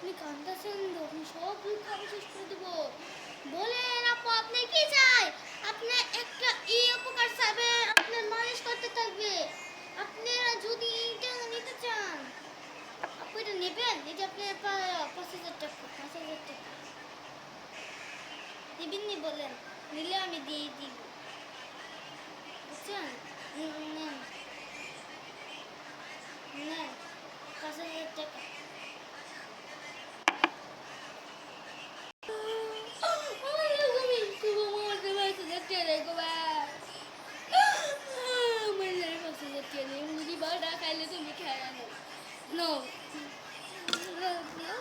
আপনি কাঁদতেছেন তো, আপনি সব দুঃখ আমি শেষ করে দেবো। বলেন আপু, আপনি কি চাই? আপনি একটা উপকার চাইবেন, আপনার মালিশ করতে থাকবে। আপনারা যদি এটা নিতে চান, আপু এটা নেবেন? এটা আপনার 5,000 টাকা, 5,000 টাকা নেবেন নি? বলেন, নিলে আমি দিয়ে দিব, বুঝছেন? নেন নেন, 5,000 টাকা। No. No.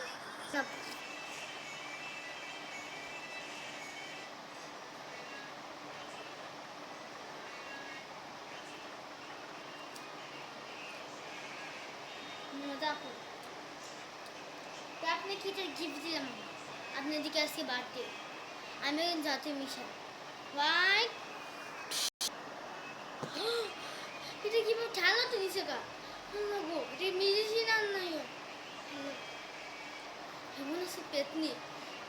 দেখো, আপনি কি গিফট দিলাম? আপনার দিকে আজকে বার্থডে, আমি জাতীয় মিশন রাইট। এটা কি ঠালো তো নিছে কা গো, এটা মেডিসিন আর নাই এমন আছে পেতনি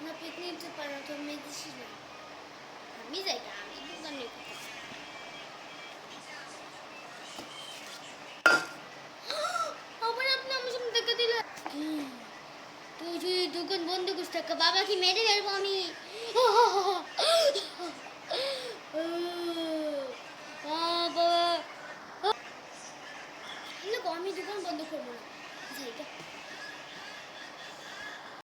না, পেতনি নিতে পারে না তো মেডিসিন। আমি যাই না, আমি দোকানে আবার আপনি আমার সামনে দেখা দিলেন। তুই যদি দোকান বন্ধ করিস টাকা বাবা কি মেরে ফেলবো আমি। বাবা আমি দোকান বন্ধ করবো না।